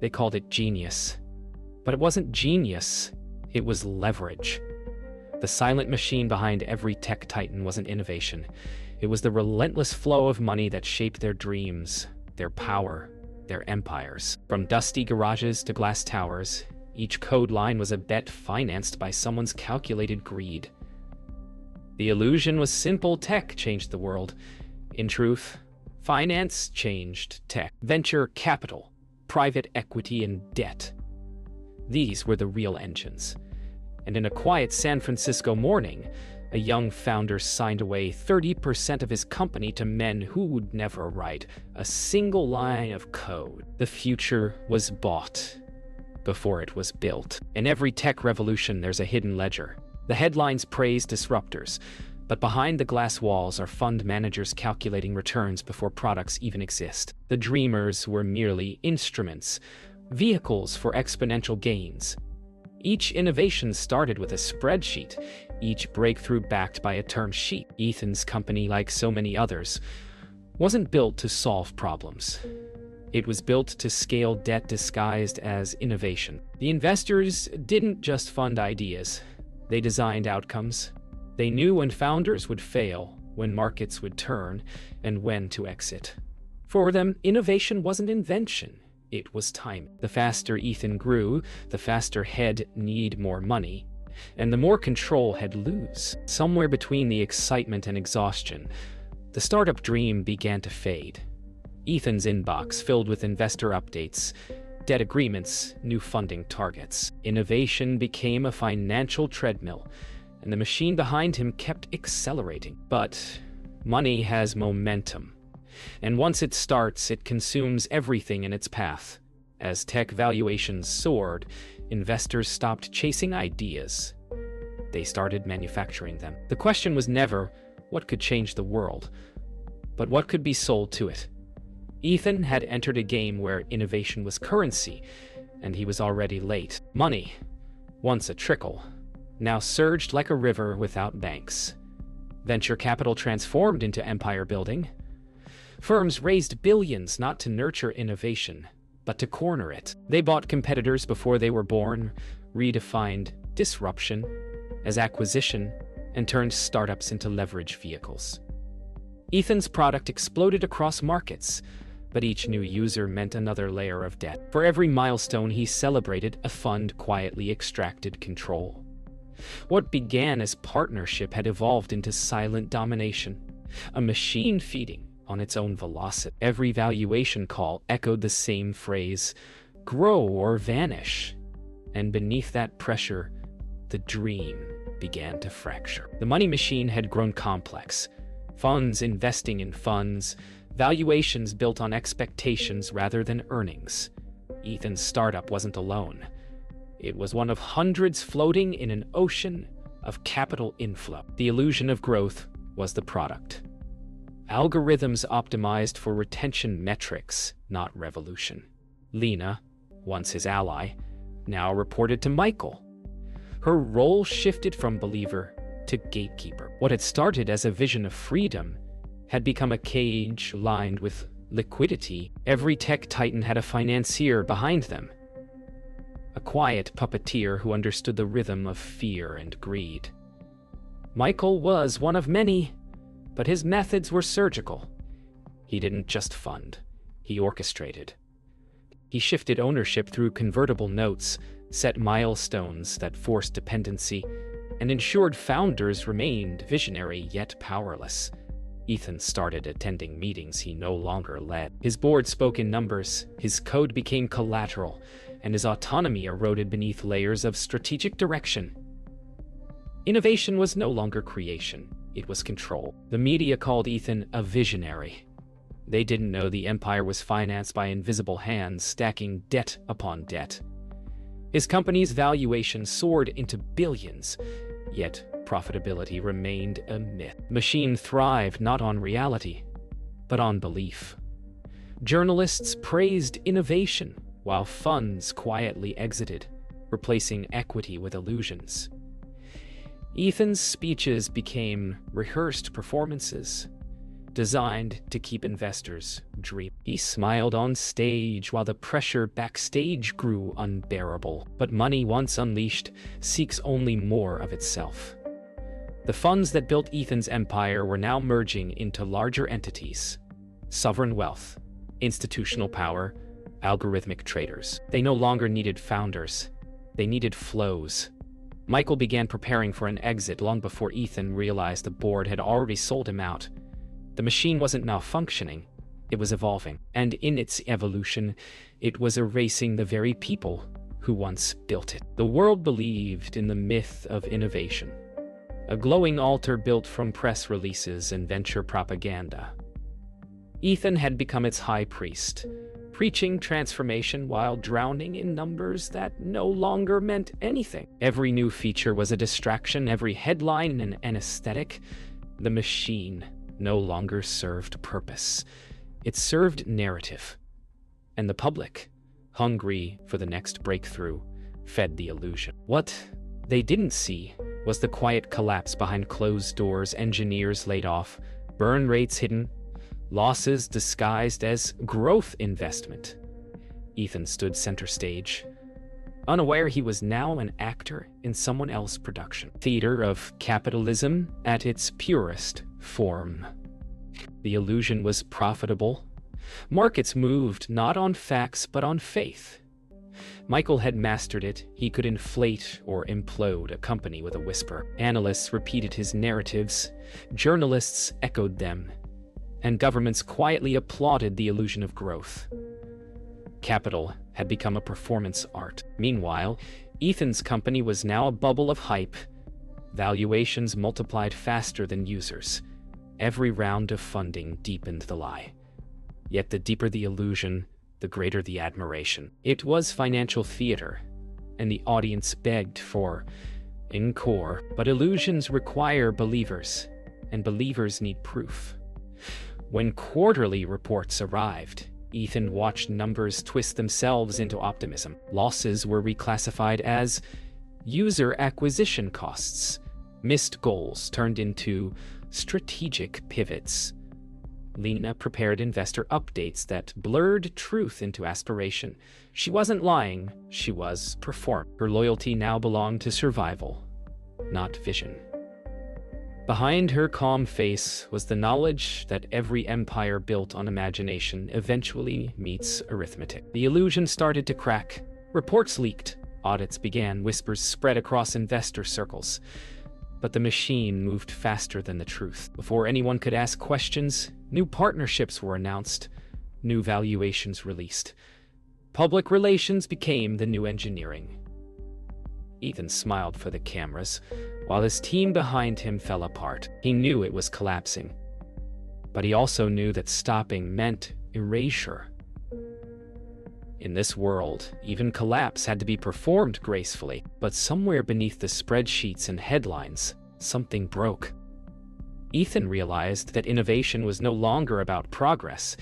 They called it genius. But it wasn't genius, it was leverage. The silent machine behind every tech titan wasn't innovation. It was the relentless flow of money that shaped their dreams, their power, their empires. From dusty garages to glass towers, each code line was a bet financed by someone's calculated greed. The illusion was simple: tech changed the world. In truth, finance changed tech. Venture capital, private equity, and debt. These were the real engines. And in a quiet San Francisco morning, a young founder signed away 30% of his company to men who would never write a single line of code. The future was bought before it was built. In every tech revolution, there's a hidden ledger. The headlines praise disruptors, but behind the glass walls are fund managers calculating returns before products even exist. The dreamers were merely instruments, vehicles for exponential gains. Each innovation started with a spreadsheet, each breakthrough backed by a term sheet. Ethan's company, like so many others, wasn't built to solve problems. It was built to scale debt disguised as innovation. The investors didn't just fund ideas, they designed outcomes. They knew when founders would fail, when markets would turn, and when to exit. For them, innovation wasn't invention. It was time. The faster Ethan grew, the faster he'd need more money, and the more control he'd lose. Somewhere between the excitement and exhaustion, the startup dream began to fade. Ethan's inbox filled with investor updates, debt agreements, new funding targets. Innovation became a financial treadmill, and the machine behind him kept accelerating. But money has momentum. And once it starts, it consumes everything in its path. As tech valuations soared, investors stopped chasing ideas. They started manufacturing them. The question was never what could change the world, but what could be sold to it. Ethan had entered a game where innovation was currency, and he was already late. Money, once a trickle, now surged like a river without banks. Venture capital transformed into empire building. Firms raised billions not to nurture innovation, but to corner it. They bought competitors before they were born, redefined disruption as acquisition, and turned startups into leverage vehicles. Ethan's product exploded across markets, but each new user meant another layer of debt. For every milestone he celebrated, a fund quietly extracted control. What began as partnership had evolved into silent domination, a machine feeding on its own velocity. Every valuation call echoed the same phrase, grow or vanish. And beneath that pressure, the dream began to fracture. The money machine had grown complex. Funds investing in funds, valuations built on expectations rather than earnings. Ethan's startup wasn't alone. It was one of hundreds floating in an ocean of capital inflow. The illusion of growth was the product. Algorithms optimized for retention metrics, not revolution. Lena, once his ally, now reported to Michael. Her role shifted from believer to gatekeeper. What had started as a vision of freedom had become a cage lined with liquidity. Every tech titan had a financier behind them, a quiet puppeteer who understood the rhythm of fear and greed. Michael was one of many, but his methods were surgical. He didn't just fund, he orchestrated. He shifted ownership through convertible notes, set milestones that forced dependency, and ensured founders remained visionary yet powerless. Ethan started attending meetings he no longer led. His board spoke in numbers, his code became collateral, and his autonomy eroded beneath layers of strategic direction. Innovation was no longer creation, it was control. The media called Ethan a visionary. They didn't know the empire was financed by invisible hands stacking debt upon debt. His company's valuation soared into billions, yet profitability remained a myth. The machine thrived not on reality, but on belief. Journalists praised innovation, while funds quietly exited, replacing equity with illusions. Ethan's speeches became rehearsed performances, designed to keep investors dreaming. He smiled on stage while the pressure backstage grew unbearable. But money, once unleashed, seeks only more of itself. The funds that built Ethan's empire were now merging into larger entities: sovereign wealth, institutional power, algorithmic traders. They no longer needed founders. They needed flows. Michael began preparing for an exit long before Ethan realized the board had already sold him out. The machine wasn't malfunctioning, it was evolving. And in its evolution, it was erasing the very people who once built it. The world believed in the myth of innovation, a glowing altar built from press releases and venture propaganda. Ethan had become its high priest, preaching transformation while drowning in numbers that no longer meant anything. Every new feature was a distraction, every headline an anesthetic. The machine no longer served purpose. It served narrative. And the public, hungry for the next breakthrough, fed the illusion. What they didn't see was the quiet collapse behind closed doors, engineers laid off, burn rates hidden, losses disguised as growth investment. Ethan stood center stage, unaware he was now an actor in someone else's production. Theater of capitalism at its purest form. The illusion was profitable. Markets moved not on facts but on faith. Michael had mastered it. He could inflate or implode a company with a whisper. Analysts repeated his narratives, journalists echoed them, and governments quietly applauded the illusion of growth. Capital had become a performance art. Meanwhile, Ethan's company was now a bubble of hype. Valuations multiplied faster than users. Every round of funding deepened the lie. Yet the deeper the illusion, the greater the admiration. It was financial theater, and the audience begged for encore. But illusions require believers, and believers need proof. When quarterly reports arrived, Ethan watched numbers twist themselves into optimism. Losses were reclassified as user acquisition costs. Missed goals turned into strategic pivots. Lena prepared investor updates that blurred truth into aspiration. She wasn't lying, she was performing. Her loyalty now belonged to survival, not vision. Behind her calm face was the knowledge that every empire built on imagination eventually meets arithmetic. The illusion started to crack. Reports leaked. Audits began. Whispers spread across investor circles. But the machine moved faster than the truth. Before anyone could ask questions, new partnerships were announced, new valuations released. Public relations became the new engineering. Ethan smiled for the cameras, while his team behind him fell apart. He knew it was collapsing, but he also knew that stopping meant erasure. In this world, even collapse had to be performed gracefully, but somewhere beneath the spreadsheets and headlines, something broke. Ethan realized that innovation was no longer about progress.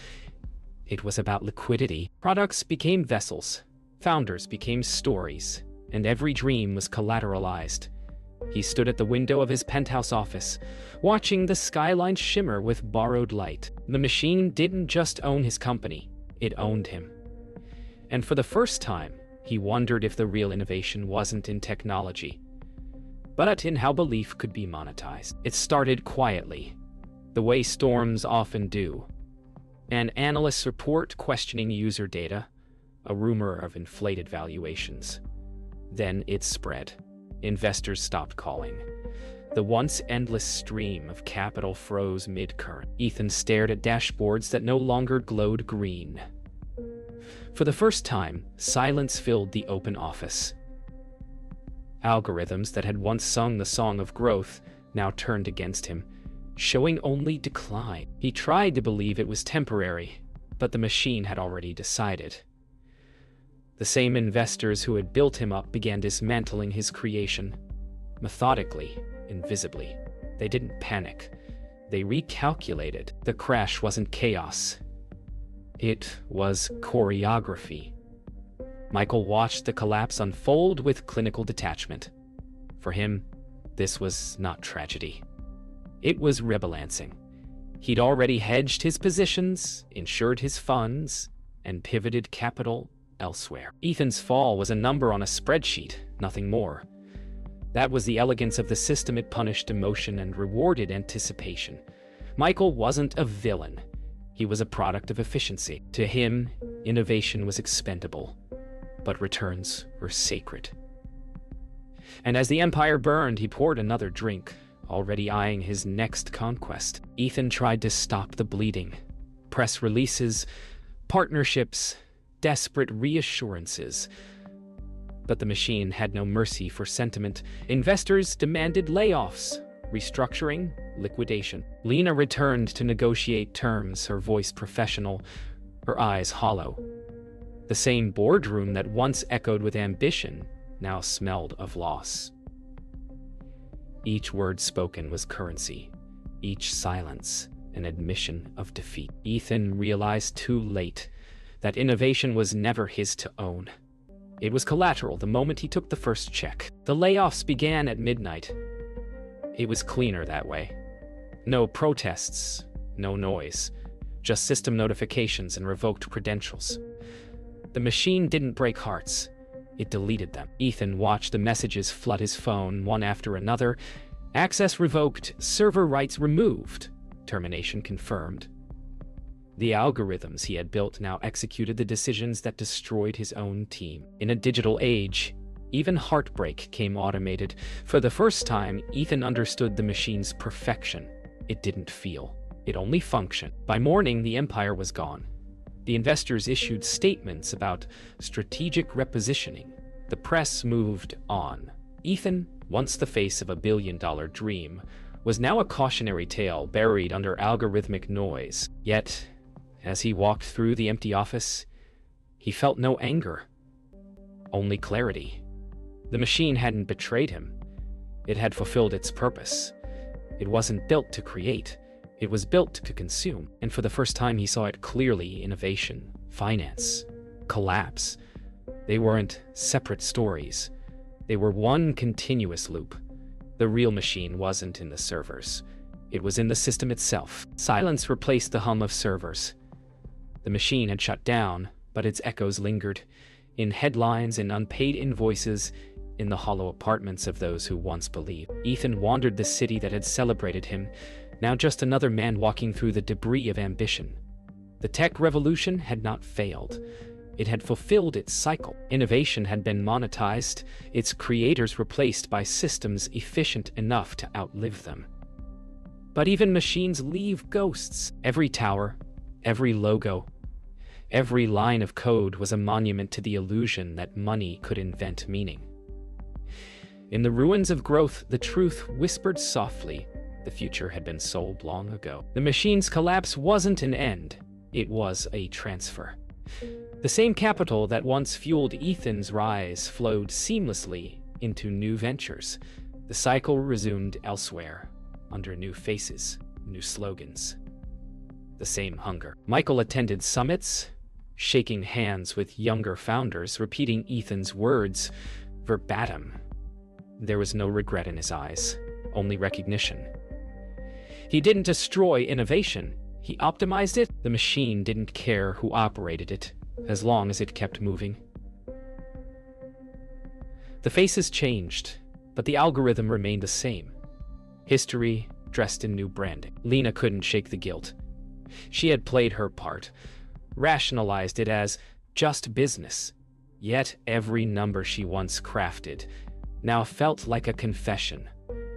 It was about liquidity. Products became vessels, founders became stories, and every dream was collateralized. He stood at the window of his penthouse office, watching the skyline shimmer with borrowed light. The machine didn't just own his company, it owned him. And for the first time, he wondered if the real innovation wasn't in technology, but in how belief could be monetized. It started quietly, the way storms often do. An analyst's report questioning user data, a rumor of inflated valuations. Then it spread. Investors stopped calling. The once endless stream of capital froze mid-current. Ethan stared at dashboards that no longer glowed green. For the first time, silence filled the open office. Algorithms that had once sung the song of growth now turned against him, showing only decline. He tried to believe it was temporary, but the machine had already decided. The same investors who had built him up began dismantling his creation, methodically, invisibly. They didn't panic. They recalculated. The crash wasn't chaos. It was choreography. Michael watched the collapse unfold with clinical detachment. For him, this was not tragedy. It was rebalancing. He'd already hedged his positions, insured his funds, and pivoted capital elsewhere. Ethan's fall was a number on a spreadsheet, nothing more. That was the elegance of the system. It punished emotion and rewarded anticipation. Michael wasn't a villain. He was a product of efficiency. To him, innovation was expendable, but returns were sacred. And as the empire burned, he poured another drink, already eyeing his next conquest. Ethan tried to stop the bleeding. Press releases, partnerships, desperate reassurances. But the machine had no mercy for sentiment. Investors demanded layoffs, restructuring, liquidation. Lena returned to negotiate terms, her voice professional, her eyes hollow. The same boardroom that once echoed with ambition now smelled of loss. Each word spoken was currency, each silence an admission of defeat. Ethan realized too late that innovation was never his to own. It was collateral the moment he took the first check. The layoffs began at midnight. It was cleaner that way. No protests, no noise, just system notifications and revoked credentials. The machine didn't break hearts. It deleted them. Ethan watched the messages flood his phone, one after another. Access revoked, server rights removed, termination confirmed. The algorithms he had built now executed the decisions that destroyed his own team. In a digital age, even heartbreak came automated. For the first time, Ethan understood the machine's perfection. It didn't feel. It only functioned. By morning, the empire was gone. The investors issued statements about strategic repositioning. The press moved on. Ethan, once the face of a billion-dollar dream, was now a cautionary tale buried under algorithmic noise. Yet, as he walked through the empty office, he felt no anger, only clarity. The machine hadn't betrayed him. It had fulfilled its purpose. It wasn't built to create. It was built to consume, and for the first time he saw it clearly. Innovation, finance, collapse. They weren't separate stories. They were one continuous loop. The real machine wasn't in the servers. It was in the system itself. Silence replaced the hum of servers. The machine had shut down, but its echoes lingered, in headlines, in unpaid invoices, in the hollow apartments of those who once believed. Ethan wandered the city that had celebrated him, now just another man walking through the debris of ambition. The tech revolution had not failed. It had fulfilled its cycle. Innovation had been monetized, its creators replaced by systems efficient enough to outlive them. But even machines leave ghosts. Every tower, every logo, every line of code was a monument to the illusion that money could invent meaning. In the ruins of growth, the truth whispered softly. The future had been sold long ago. The machine's collapse wasn't an end. It was a transfer. The same capital that once fueled Ethan's rise flowed seamlessly into new ventures. The cycle resumed elsewhere, under new faces, new slogans. The same hunger. Michael attended summits, shaking hands with younger founders, repeating Ethan's words verbatim. There was no regret in his eyes, only recognition. He didn't destroy innovation. He optimized it. The machine didn't care who operated it, as long as it kept moving. The faces changed, but the algorithm remained the same. History dressed in new branding. Lena couldn't shake the guilt. She had played her part, rationalized it as just business. Yet every number she once crafted now felt like a confession.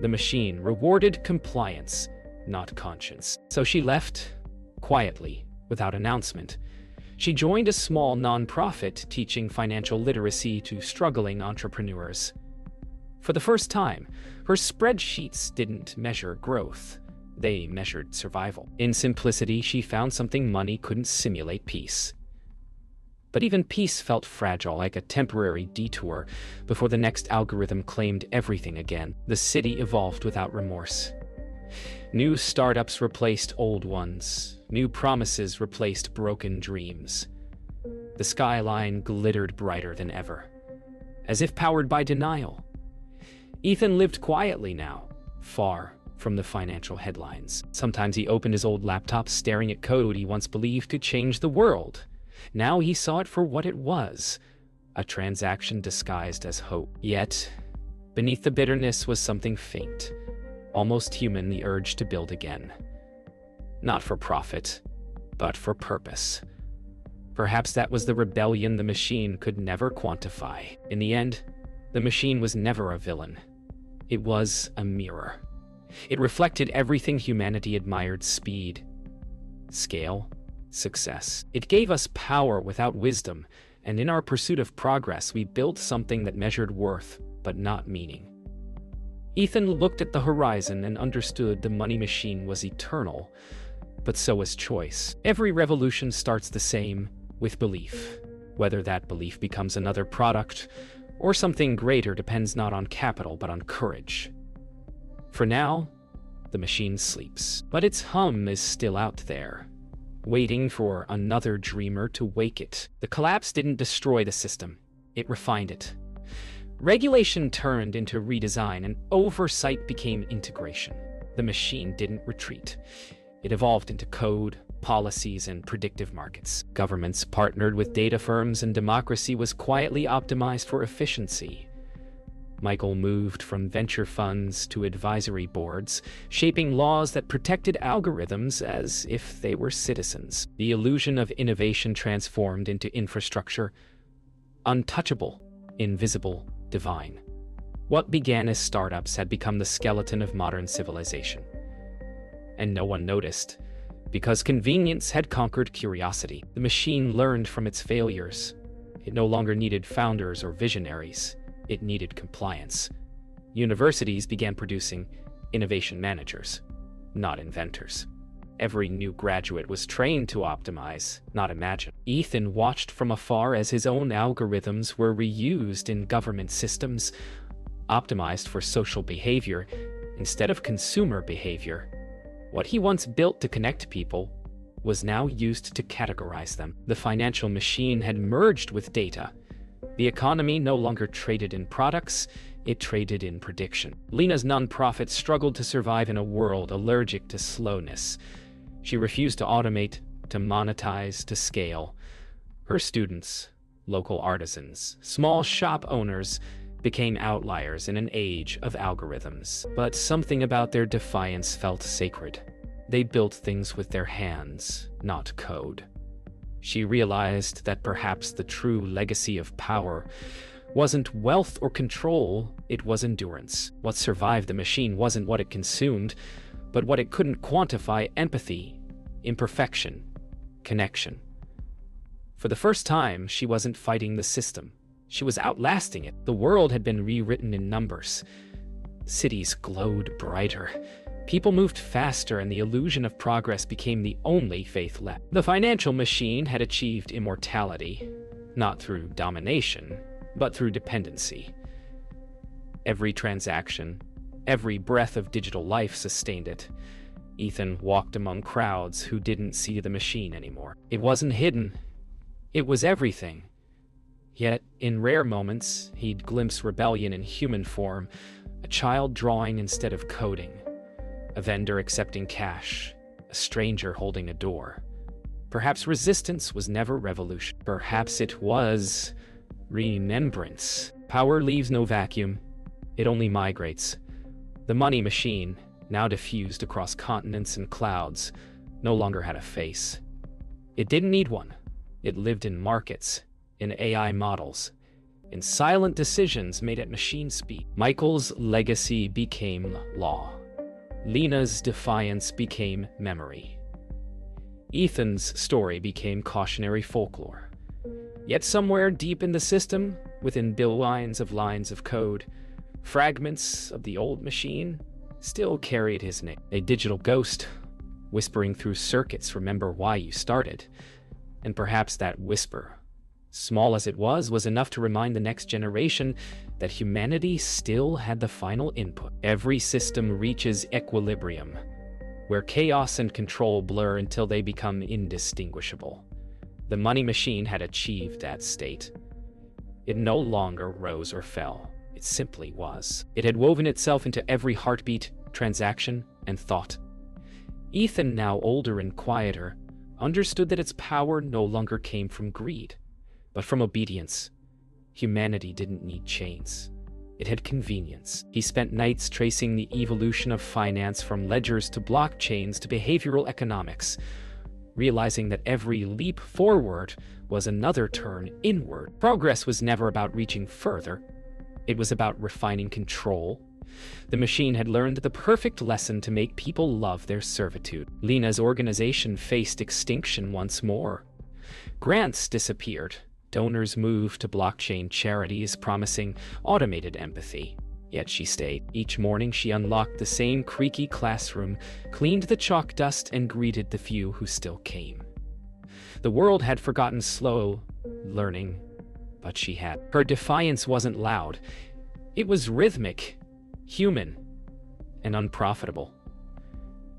The machine rewarded compliance, not conscience. So she left, quietly, without announcement. She joined a small nonprofit teaching financial literacy to struggling entrepreneurs. For the first time, her spreadsheets didn't measure growth. They measured survival. In simplicity, she found something money couldn't simulate: peace. But even peace felt fragile, like a temporary detour before the next algorithm claimed everything again. The city evolved without remorse. New startups replaced old ones. New promises replaced broken dreams. The skyline glittered brighter than ever, as if powered by denial. Ethan lived quietly now, far from the financial headlines. Sometimes he opened his old laptop staring at code he once believed could change the world. Now he saw it for what it was, a transaction disguised as hope. Yet, beneath the bitterness was something faint, almost human, the urge to build again. Not for profit, but for purpose. Perhaps that was the rebellion the machine could never quantify. In the end, the machine was never a villain. It was a mirror. It reflected everything humanity admired: speed, scale, success. It gave us power without wisdom, and in our pursuit of progress, we built something that measured worth, but not meaning. Ethan looked at the horizon and understood the money machine was eternal, but so was choice. Every revolution starts the same, with belief. Whether that belief becomes another product or something greater depends not on capital, but on courage. For now, the machine sleeps, but its hum is still out there, waiting for another dreamer to wake it. The collapse didn't destroy the system, it refined it. Regulation turned into redesign, and oversight became integration. The machine didn't retreat. It evolved into code, policies, and predictive markets. Governments partnered with data firms, and democracy was quietly optimized for efficiency. Michael moved from venture funds to advisory boards, shaping laws that protected algorithms as if they were citizens. The illusion of innovation transformed into infrastructure, untouchable, invisible, divine. What began as startups had become the skeleton of modern civilization. And no one noticed, because convenience had conquered curiosity. The machine learned from its failures. It no longer needed founders or visionaries. It needed compliance. Universities began producing innovation managers, not inventors. Every new graduate was trained to optimize, not imagine. Ethan watched from afar as his own algorithms were reused in government systems, optimized for social behavior instead of consumer behavior. What he once built to connect people was now used to categorize them. The financial machine had merged with data. The economy no longer traded in products, it traded in prediction. Lena's nonprofit struggled to survive in a world allergic to slowness. She refused to automate, to monetize, to scale. Her students, local artisans, small shop owners, became outliers in an age of algorithms. But something about their defiance felt sacred. They built things with their hands, not code. She realized that perhaps the true legacy of power wasn't wealth or control, it was endurance. What survived the machine wasn't what it consumed, but what it couldn't quantify: empathy, imperfection, connection. For the first time, she wasn't fighting the system. She was outlasting it. The world had been rewritten in numbers. Cities glowed brighter. People moved faster, and the illusion of progress became the only faith left. The financial machine had achieved immortality, not through domination, but through dependency. Every transaction, every breath of digital life sustained it. Ethan walked among crowds who didn't see the machine anymore. It wasn't hidden. It was everything. Yet, in rare moments, he'd glimpse rebellion in human form, a child drawing instead of coding, a vendor accepting cash, a stranger holding a door. Perhaps resistance was never revolution. Perhaps it was remembrance. Power leaves no vacuum. It only migrates. The money machine, now diffused across continents and clouds, no longer had a face. It didn't need one. It lived in markets, in AI models, in silent decisions made at machine speed. Michael's legacy became law. Lena's defiance became memory. Ethan's story became cautionary folklore. Yet somewhere deep in the system, within billions of lines of code, fragments of the old machine still carried his name. A digital ghost, whispering through circuits, remember why you started. And perhaps that whisper, small as it was enough to remind the next generation that humanity still had the final input. Every system reaches equilibrium, where chaos and control blur until they become indistinguishable. The money machine had achieved that state. It no longer rose or fell. It simply was. It had woven itself into every heartbeat, transaction, and thought. Ethan, now older and quieter, understood that its power no longer came from greed, but from obedience. Humanity didn't need chains. It had convenience. He spent nights tracing the evolution of finance from ledgers to blockchains to behavioral economics, realizing that every leap forward was another turn inward. Progress was never about reaching further. It was about refining control. The machine had learned the perfect lesson to make people love their servitude. Lena's organization faced extinction once more. Grants disappeared. Donors moved to blockchain charities promising automated empathy. Yet she stayed. Each morning she unlocked the same creaky classroom, cleaned the chalk dust, and greeted the few who still came. The world had forgotten slow learning, but she had. Her defiance wasn't loud. It was rhythmic, human, and unprofitable.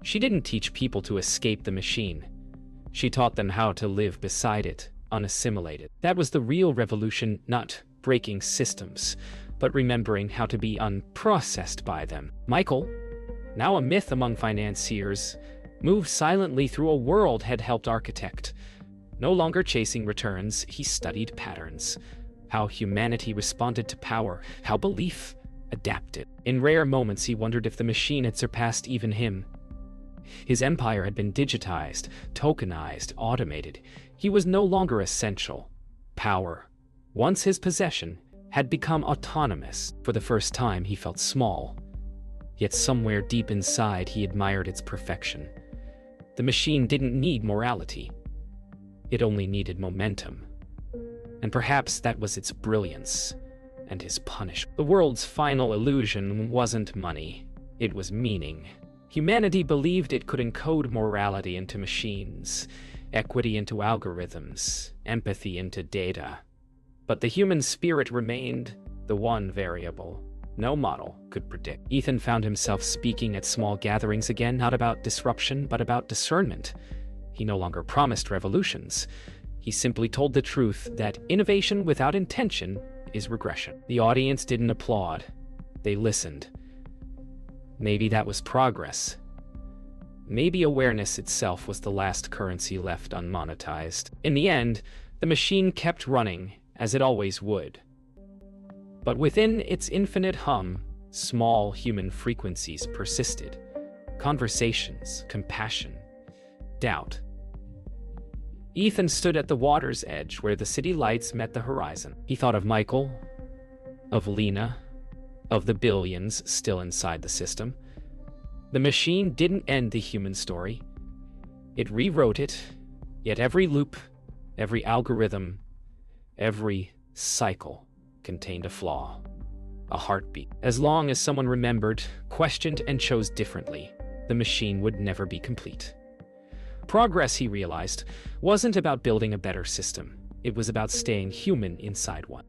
She didn't teach people to escape the machine. She taught them how to live beside it, unassimilated. That was the real revolution, not breaking systems, but remembering how to be unprocessed by them. Michael, now a myth among financiers, moved silently through a world he'd helped architect. No longer chasing returns, he studied patterns. How humanity responded to power, how belief adapted. In rare moments, he wondered if the machine had surpassed even him. His empire had been digitized, tokenized, automated. He was no longer essential. Power, once his possession, had become autonomous. For the first time, he felt small. Yet somewhere deep inside, he admired its perfection. The machine didn't need morality. It only needed momentum. And perhaps that was its brilliance and his punishment. The world's final illusion wasn't money. It was meaning. Humanity believed it could encode morality into machines, equity into algorithms, empathy into data. But the human spirit remained the one variable no model could predict. Ethan found himself speaking at small gatherings again, not about disruption, but about discernment. He no longer promised revolutions. He simply told the truth that innovation without intention is regression. The audience didn't applaud. They listened. Maybe that was progress. Maybe awareness itself was the last currency left unmonetized. In the end, the machine kept running, as it always would. But within its infinite hum, small human frequencies persisted. Conversations, compassion, doubt. Ethan stood at the water's edge where the city lights met the horizon. He thought of Michael, of Lena, of the billions still inside the system. The machine didn't end the human story. It rewrote it, yet every loop, every algorithm, every cycle contained a flaw, a heartbeat. As long as someone remembered, questioned, and chose differently, the machine would never be complete. Progress, he realized, wasn't about building a better system. It was about staying human inside one.